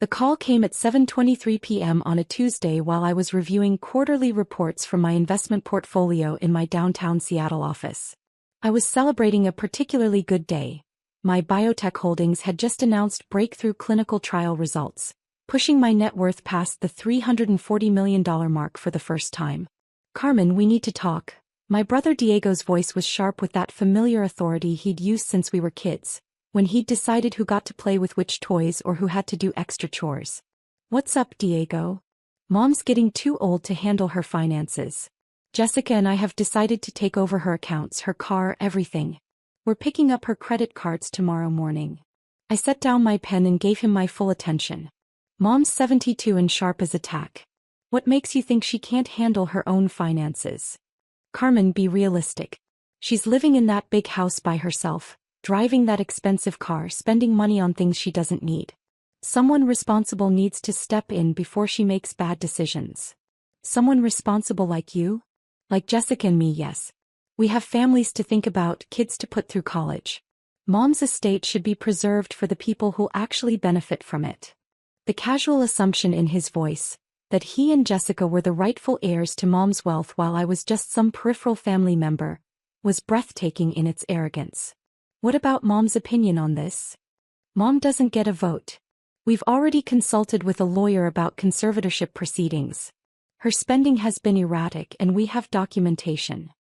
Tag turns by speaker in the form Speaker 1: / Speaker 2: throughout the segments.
Speaker 1: The call came at 7:23 p.m. on a Tuesday while I was reviewing quarterly reports from my investment portfolio in my downtown Seattle office. I was celebrating a particularly good day. My biotech holdings had just announced breakthrough clinical trial results, pushing my net worth past the $340 million mark for the first time. "Carmen, we need to talk." My brother Diego's voice was sharp with that familiar authority he'd used since we were kids, when he'd decided who got to play with which toys or who had to do extra chores. "What's up, Diego?" "Mom's getting too old to handle her finances. Jessica and I have decided to take over her accounts, her car, everything. We're picking up her credit cards tomorrow morning." I set down my pen and gave him my full attention. "Mom's 72 and sharp as a tack. What makes you think she can't handle her own finances?" "Carmen, be realistic. She's living in that big house by herself, driving that expensive car, spending money on things she doesn't need. Someone responsible needs to step in before she makes bad decisions." "Someone responsible like you?" "Like Jessica and me, yes. We have families to think about, kids to put through college. Mom's estate should be preserved for the people who'll actually benefit from it." The casual assumption in his voice, that he and Jessica were the rightful heirs to Mom's wealth while I was just some peripheral family member, was breathtaking in its arrogance. "What about Mom's opinion on this?" "Mom doesn't get a vote. We've already consulted with a lawyer about conservatorship proceedings. Her spending has been erratic and we have documentation."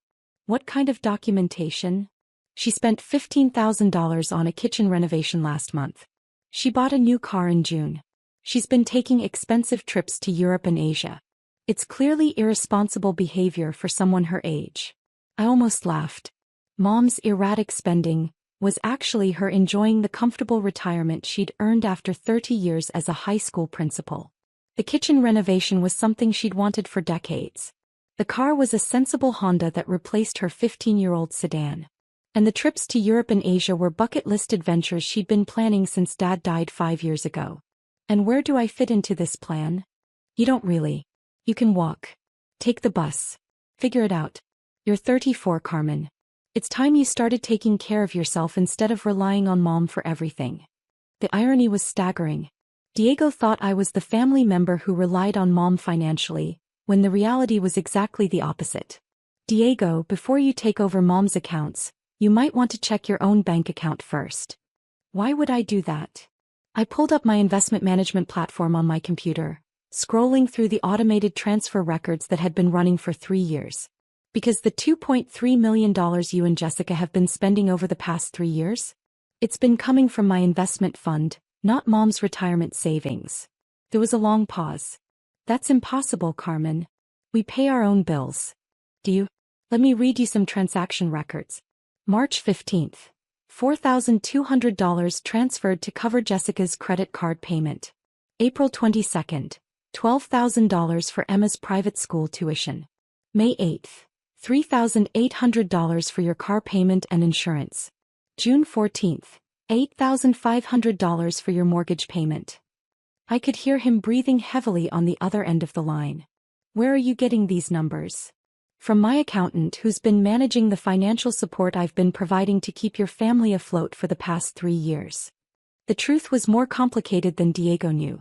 Speaker 1: "What kind of documentation?" "She spent $15,000 on a kitchen renovation last month. She bought a new car in June. She's been taking expensive trips to Europe and Asia. It's clearly irresponsible behavior for someone her age." I almost laughed. Mom's erratic spending was actually her enjoying the comfortable retirement she'd earned after 30 years as a high school principal. The kitchen renovation was something she'd wanted for decades. The car was a sensible Honda that replaced her 15-year-old sedan. And the trips to Europe and Asia were bucket-list adventures she'd been planning since Dad died 5 years ago. "And where do I fit into this plan?" "You don't really. You can walk. Take the bus. Figure it out. You're 34, Carmen. It's time you started taking care of yourself instead of relying on Mom for everything." The irony was staggering. Diego thought I was the family member who relied on Mom financially, when the reality was exactly the opposite. "Diego, before you take over Mom's accounts, you might want to check your own bank account first." "Why would I do that?" I pulled up my investment management platform on my computer, scrolling through the automated transfer records that had been running for 3 years. "Because the $2.3 million you and Jessica have been spending over the past 3 years? It's been coming from my investment fund, not Mom's retirement savings." There was a long pause. "That's impossible, Carmen. We pay our own bills." "Do you?" "Let me read you some transaction records. March 15th. $4,200 transferred to cover Jessica's credit card payment. April 22nd. $12,000 for Emma's private school tuition. May 8th. $3,800 for your car payment and insurance. June 14th, $8,500 for your mortgage payment." I could hear him breathing heavily on the other end of the line. "Where are you getting these numbers?" "From my accountant who's been managing the financial support I've been providing to keep your family afloat for the past 3 years." The truth was more complicated than Diego knew.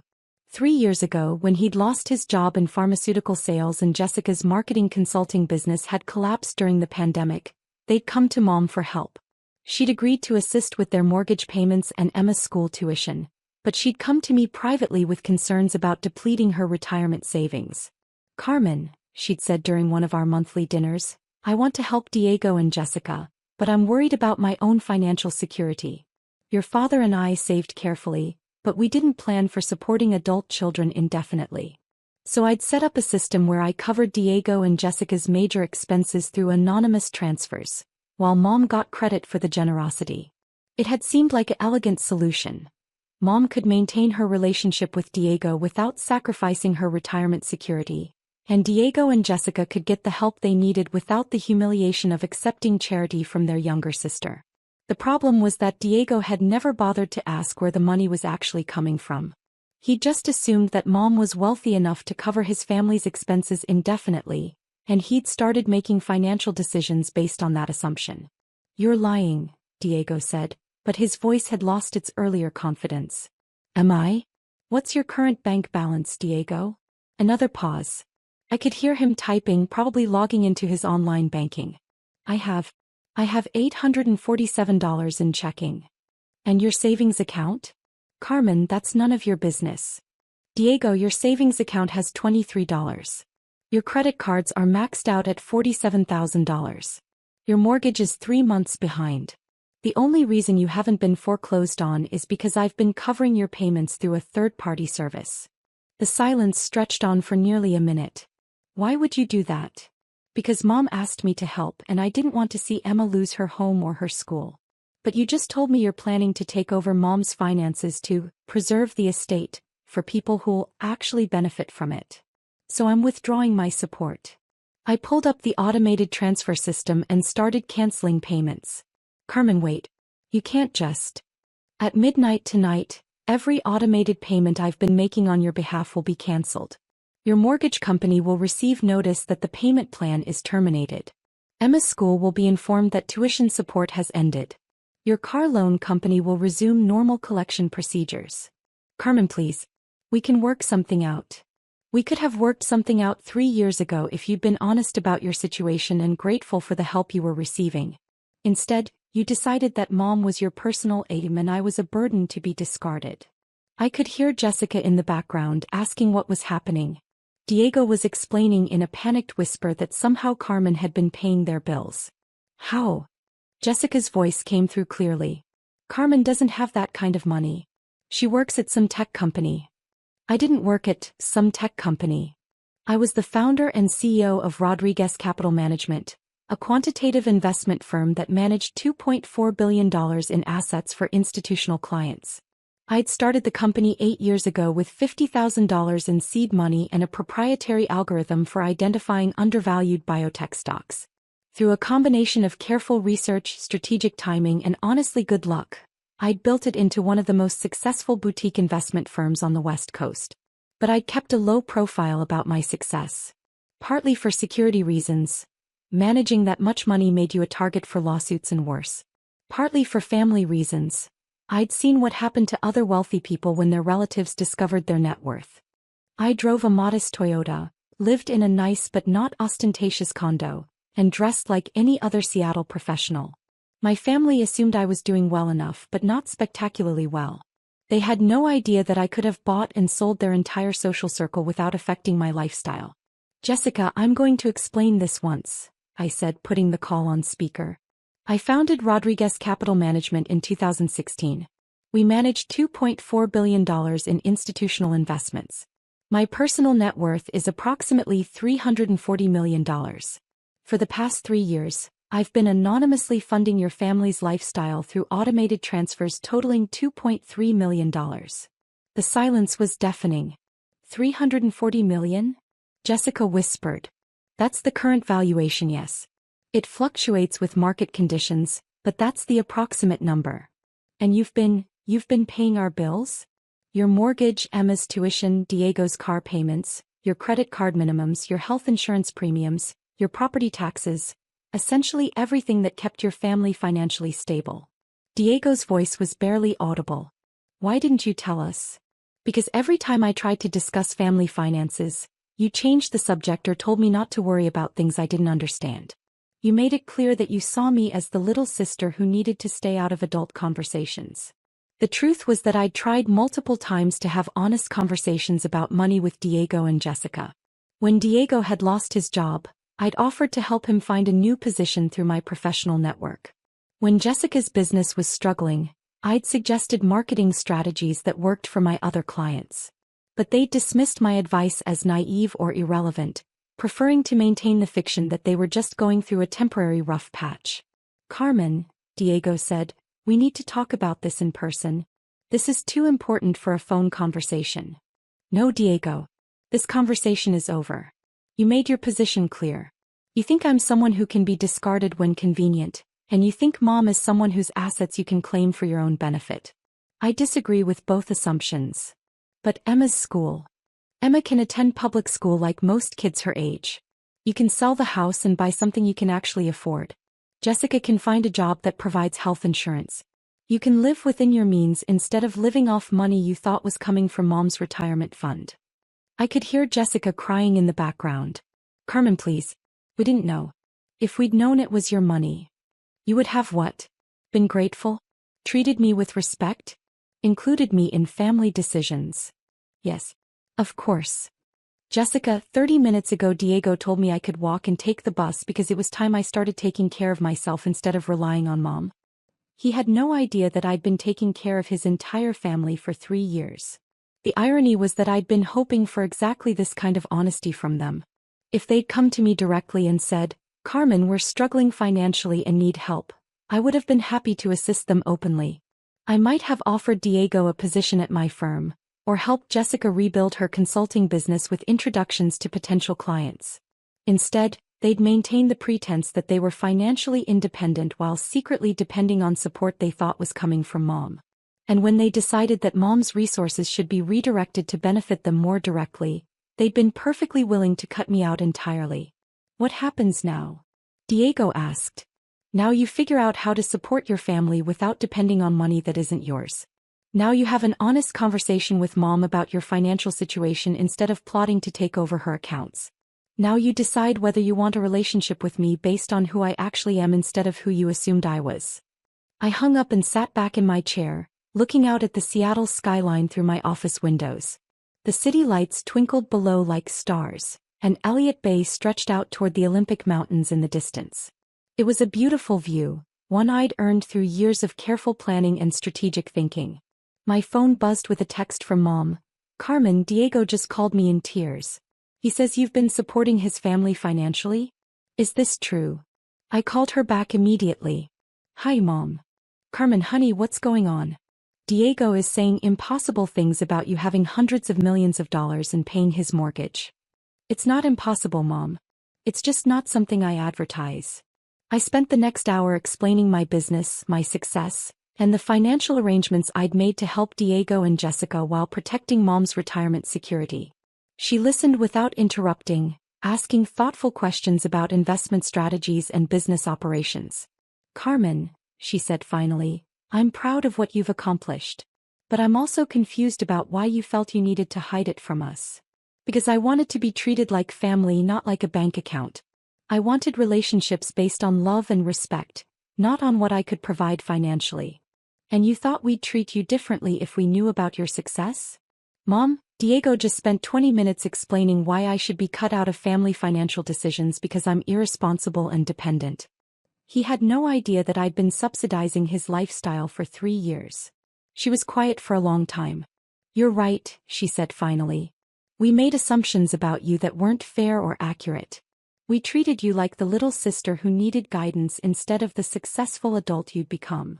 Speaker 1: 3 years ago, when he'd lost his job in pharmaceutical sales and Jessica's marketing consulting business had collapsed during the pandemic, they'd come to Mom for help. She'd agreed to assist with their mortgage payments and Emma's school tuition, but she'd come to me privately with concerns about depleting her retirement savings. "Carmen," she'd said during one of our monthly dinners, "I want to help Diego and Jessica, but I'm worried about my own financial security. Your father and I saved carefully, but we didn't plan for supporting adult children indefinitely. So I'd set up a system where I covered Diego and Jessica's major expenses through anonymous transfers, while Mom got credit for the generosity. It had seemed like an elegant solution. Mom could maintain her relationship with Diego without sacrificing her retirement security, and Diego and Jessica could get the help they needed without the humiliation of accepting charity from their younger sister. The problem was that Diego had never bothered to ask where the money was actually coming from. He just assumed that Mom was wealthy enough to cover his family's expenses indefinitely, and he'd started making financial decisions based on that assumption. "You're lying," Diego said, but his voice had lost its earlier confidence. "Am I? What's your current bank balance, Diego? Another pause. I could hear him typing, probably logging into his online banking. I have $847 in checking. And your savings account? Carmen, that's none of your business. Diego, your savings account has $23. Your credit cards are maxed out at $47,000. Your mortgage is 3 months behind. The only reason you haven't been foreclosed on is because I've been covering your payments through a third-party service. The silence stretched on for nearly a minute. Why would you do that? Because Mom asked me to help and I didn't want to see Emma lose her home or her school. But you just told me you're planning to take over Mom's finances to preserve the estate for people who'll actually benefit from it. So I'm withdrawing my support. I pulled up the automated transfer system and started canceling payments. Carmen, wait. You can't just. At midnight tonight, every automated payment I've been making on your behalf will be canceled. Your mortgage company will receive notice that the payment plan is terminated. Emma's school will be informed that tuition support has ended. Your car loan company will resume normal collection procedures. Carmen, please. We can work something out. We could have worked something out 3 years ago if you'd been honest about your situation and grateful for the help you were receiving. Instead, you decided that Mom was your personal aim and I was a burden to be discarded. I could hear Jessica in the background asking what was happening. Diego was explaining in a panicked whisper that somehow Carmen had been paying their bills. How? Jessica's voice came through clearly. Carmen doesn't have that kind of money. She works at some tech company. I didn't work at some tech company. I was the founder and CEO of Rodriguez Capital Management, a quantitative investment firm that managed $2.4 billion in assets for institutional clients. I'd started the company 8 years ago with $50,000 in seed money and a proprietary algorithm for identifying undervalued biotech stocks. Through a combination of careful research, strategic timing, and honestly good luck, I'd built it into one of the most successful boutique investment firms on the West Coast. But I'd kept a low profile about my success. Partly for security reasons. Managing that much money made you a target for lawsuits and worse. Partly for family reasons. I'd seen what happened to other wealthy people when their relatives discovered their net worth. I drove a modest Toyota, lived in a nice but not ostentatious condo, and dressed like any other Seattle professional. My family assumed I was doing well enough but not spectacularly well. They had no idea that I could have bought and sold their entire social circle without affecting my lifestyle. Jessica, I'm going to explain this once, I said, putting the call on speaker. I founded Rodriguez Capital Management in 2016. We managed $2.4 billion in institutional investments. My personal net worth is approximately $340 million. For the past 3 years, I've been anonymously funding your family's lifestyle through automated transfers totaling $2.3 million. The silence was deafening. $340 million? Jessica whispered. That's the current valuation, yes. It fluctuates with market conditions, but that's the approximate number. And you've been paying our bills? Your mortgage, Emma's tuition, Diego's car payments, your credit card minimums, your health insurance premiums, your property taxes, essentially everything that kept your family financially stable. Diego's voice was barely audible. Why didn't you tell us? Because every time I tried to discuss family finances, you changed the subject or told me not to worry about things I didn't understand. You made it clear that you saw me as the little sister who needed to stay out of adult conversations. The truth was that I'd tried multiple times to have honest conversations about money with Diego and Jessica. When Diego had lost his job, I'd offered to help him find a new position through my professional network. When Jessica's business was struggling, I'd suggested marketing strategies that worked for my other clients. But they dismissed my advice as naive or irrelevant, preferring to maintain the fiction that they were just going through a temporary rough patch. Carmen, Diego said, we need to talk about this in person. This is too important for a phone conversation. No, Diego. This conversation is over. You made your position clear. You think I'm someone who can be discarded when convenient, and you think Mom is someone whose assets you can claim for your own benefit. I disagree with both assumptions. But Emma's school. Emma can attend public school like most kids her age. You can sell the house and buy something you can actually afford. Jessica can find a job that provides health insurance. You can live within your means instead of living off money you thought was coming from mom's retirement fund. I could hear Jessica crying in the background. Carmen, please. We didn't know. If we'd known it was your money. You would have what? Been grateful? Treated me with respect? Included me in family decisions? Yes. Of course. Jessica, 30 minutes ago Diego told me I could walk and take the bus because it was time I started taking care of myself instead of relying on mom. He had no idea that I'd been taking care of his entire family for 3 years. The irony was that I'd been hoping for exactly this kind of honesty from them. If they'd come to me directly and said, Carmen, we're struggling financially and need help, I would have been happy to assist them openly. I might have offered Diego a position at my firm, or helped Jessica rebuild her consulting business with introductions to potential clients. Instead, they'd maintain the pretense that they were financially independent while secretly depending on support they thought was coming from mom. And when they decided that mom's resources should be redirected to benefit them more directly, they'd been perfectly willing to cut me out entirely. What happens now? Diego asked. Now you figure out how to support your family without depending on money that isn't yours. Now you have an honest conversation with mom about your financial situation instead of plotting to take over her accounts. Now you decide whether you want a relationship with me based on who I actually am instead of who you assumed I was. I hung up and sat back in my chair, looking out at the Seattle skyline through my office windows. The city lights twinkled below like stars, and Elliott Bay stretched out toward the Olympic Mountains in the distance. It was a beautiful view, one I'd earned through years of careful planning and strategic thinking. My phone buzzed with a text from mom. Carmen, Diego just called me in tears. He says you've been supporting his family financially? Is this true? I called her back immediately. Hi, Mom. Carmen, honey, what's going on? Diego is saying impossible things about you having hundreds of millions of dollars and paying his mortgage. It's not impossible, Mom. It's just not something I advertise. I spent the next hour explaining my business, my success, and the financial arrangements I'd made to help Diego and Jessica while protecting Mom's retirement security. She listened without interrupting, asking thoughtful questions about investment strategies and business operations. Carmen, she said finally, I'm proud of what you've accomplished. But I'm also confused about why you felt you needed to hide it from us. Because I wanted to be treated like family, not like a bank account. I wanted relationships based on love and respect, not on what I could provide financially. And you thought we'd treat you differently if we knew about your success? Mom, Diego just spent 20 minutes explaining why I should be cut out of family financial decisions because I'm irresponsible and dependent. He had no idea that I'd been subsidizing his lifestyle for 3 years. She was quiet for a long time. You're right, she said finally. We made assumptions about you that weren't fair or accurate. We treated you like the little sister who needed guidance instead of the successful adult you'd become.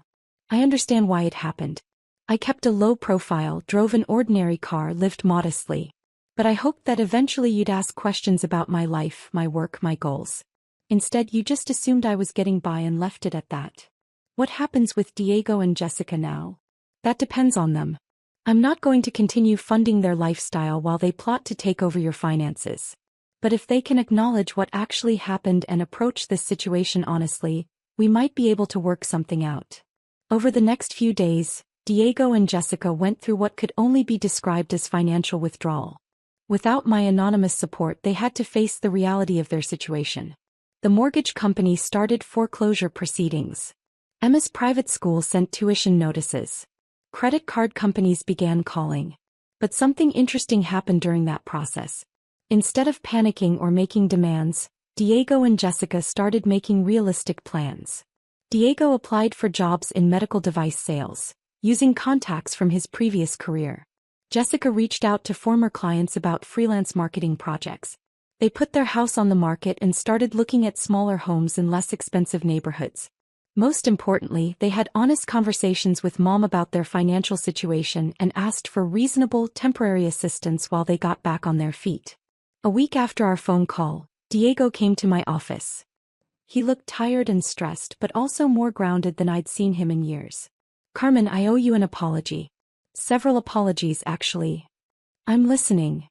Speaker 1: I understand why it happened. I kept a low profile, drove an ordinary car, lived modestly. But I hoped that eventually you'd ask questions about my life, my work, my goals. Instead, you just assumed I was getting by and left it at that. What happens with Diego and Jessica now? That depends on them. I'm not going to continue funding their lifestyle while they plot to take over your finances. But if they can acknowledge what actually happened and approach this situation honestly, we might be able to work something out. Over the next few days, Diego and Jessica went through what could only be described as financial withdrawal. Without my anonymous support, they had to face the reality of their situation. The mortgage company started foreclosure proceedings. Emma's private school sent tuition notices. Credit card companies began calling. But something interesting happened during that process. Instead of panicking or making demands, Diego and Jessica started making realistic plans. Diego applied for jobs in medical device sales, using contacts from his previous career. Jessica reached out to former clients about freelance marketing projects. They put their house on the market and started looking at smaller homes in less expensive neighborhoods. Most importantly, they had honest conversations with Mom about their financial situation and asked for reasonable, temporary assistance while they got back on their feet. A week after our phone call, Diego came to my office. He looked tired and stressed, but also more grounded than I'd seen him in years. Carmen, I owe you an apology. Several apologies, actually. I'm listening.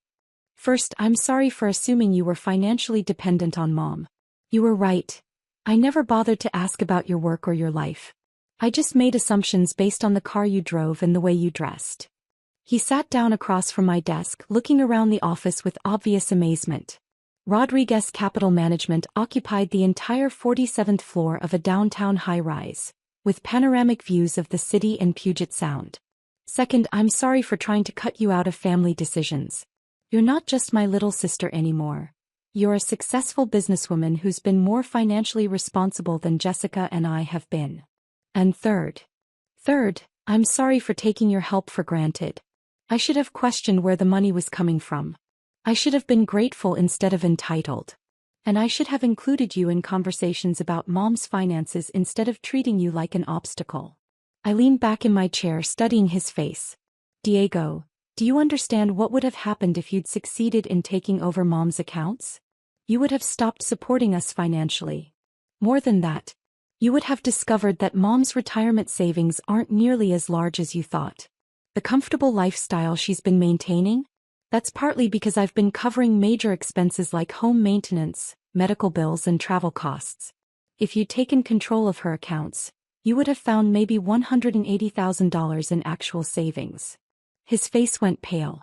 Speaker 1: First, I'm sorry for assuming you were financially dependent on Mom. You were right. I never bothered to ask about your work or your life. I just made assumptions based on the car you drove and the way you dressed. He sat down across from my desk, looking around the office with obvious amazement. Rodriguez Capital Management occupied the entire 47th floor of a downtown high-rise, with panoramic views of the city and Puget Sound. Second, I'm sorry for trying to cut you out of family decisions. You're not just my little sister anymore. You're a successful businesswoman who's been more financially responsible than Jessica and I have been. And third, I'm sorry for taking your help for granted. I should have questioned where the money was coming from. I should have been grateful instead of entitled. And I should have included you in conversations about Mom's finances instead of treating you like an obstacle. I leaned back in my chair, studying his face. Diego, do you understand what would have happened if you'd succeeded in taking over Mom's accounts? You would have stopped supporting us financially. More than that, you would have discovered that Mom's retirement savings aren't nearly as large as you thought. The comfortable lifestyle she's been maintaining? That's partly because I've been covering major expenses like home maintenance, medical bills, and travel costs. If you'd taken control of her accounts, you would have found maybe $180,000 in actual savings. His face went pale.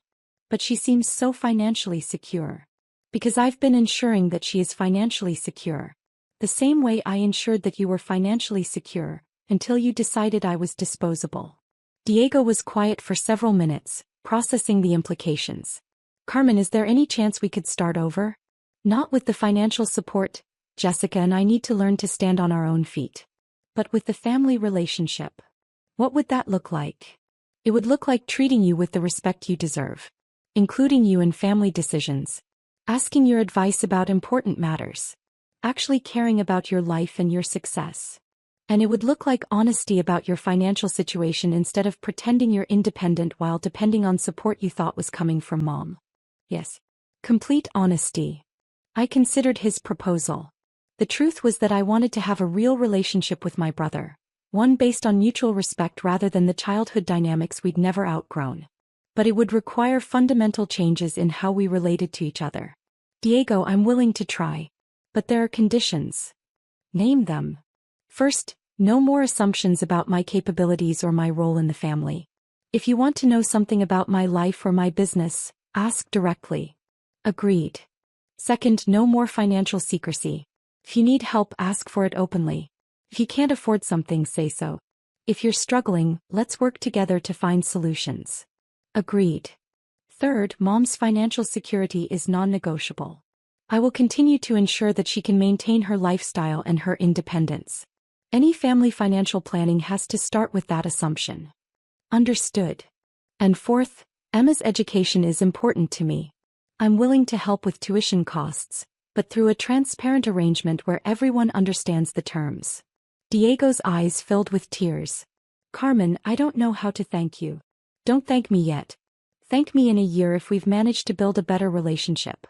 Speaker 1: But she seems so financially secure. Because I've been ensuring that she is financially secure. The same way I ensured that you were financially secure, until you decided I was disposable. Diego was quiet for several minutes, processing the implications. Carmen, is there any chance we could start over? Not with the financial support. Jessica and I need to learn to stand on our own feet. But with the family relationship. What would that look like? It would look like treating you with the respect you deserve. Including you in family decisions. Asking your advice about important matters. Actually caring about your life and your success. And it would look like honesty about your financial situation instead of pretending you're independent while depending on support you thought was coming from Mom. Yes. Complete honesty. I considered his proposal. The truth was that I wanted to have a real relationship with my brother. One based on mutual respect rather than the childhood dynamics we'd never outgrown. But it would require fundamental changes in how we related to each other. Diego, I'm willing to try. But there are conditions. Name them. First, no more assumptions about my capabilities or my role in the family. If you want to know something about my life or my business, ask directly. Agreed. Second, no more financial secrecy. If you need help, ask for it openly. If you can't afford something, say so. If you're struggling, let's work together to find solutions. Agreed. Third, Mom's financial security is non-negotiable. I will continue to ensure that she can maintain her lifestyle and her independence. Any family financial planning has to start with that assumption. Understood. And fourth, Emma's education is important to me. I'm willing to help with tuition costs, but through a transparent arrangement where everyone understands the terms. Diego's eyes filled with tears. Carmen, I don't know how to thank you. Don't thank me yet. Thank me in a year if we've managed to build a better relationship.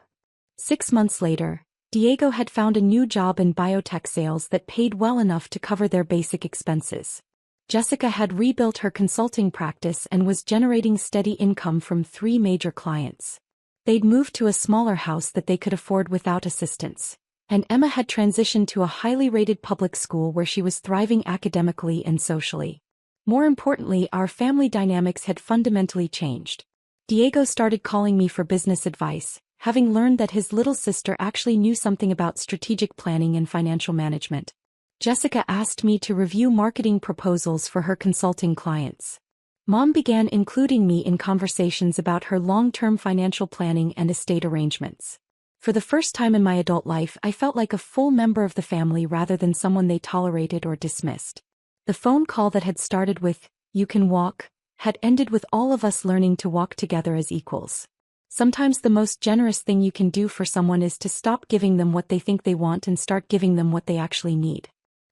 Speaker 1: 6 months later, Diego had found a new job in biotech sales that paid well enough to cover their basic expenses. Jessica had rebuilt her consulting practice and was generating steady income from 3 major clients. They'd moved to a smaller house that they could afford without assistance. And Emma had transitioned to a highly rated public school where she was thriving academically and socially. More importantly, our family dynamics had fundamentally changed. Diego started calling me for business advice, having learned that his little sister actually knew something about strategic planning and financial management. Jessica asked me to review marketing proposals for her consulting clients. Mom began including me in conversations about her long-term financial planning and estate arrangements. For the first time in my adult life, I felt like a full member of the family rather than someone they tolerated or dismissed. The phone call that had started with, "You can walk," had ended with all of us learning to walk together as equals. Sometimes the most generous thing you can do for someone is to stop giving them what they think they want and start giving them what they actually need.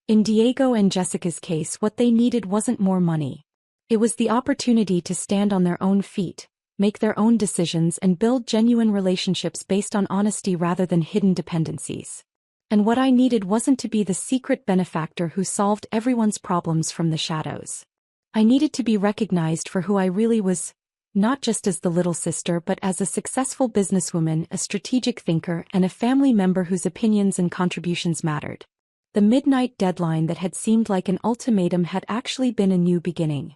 Speaker 1: In Diego and Jessica's case, what they needed wasn't more money. It was the opportunity to stand on their own feet, make their own decisions, and build genuine relationships based on honesty rather than hidden dependencies. And what I needed wasn't to be the secret benefactor who solved everyone's problems from the shadows. I needed to be recognized for who I really was, not just as the little sister but as a successful businesswoman, a strategic thinker, and a family member whose opinions and contributions mattered. The midnight deadline that had seemed like an ultimatum had actually been a new beginning.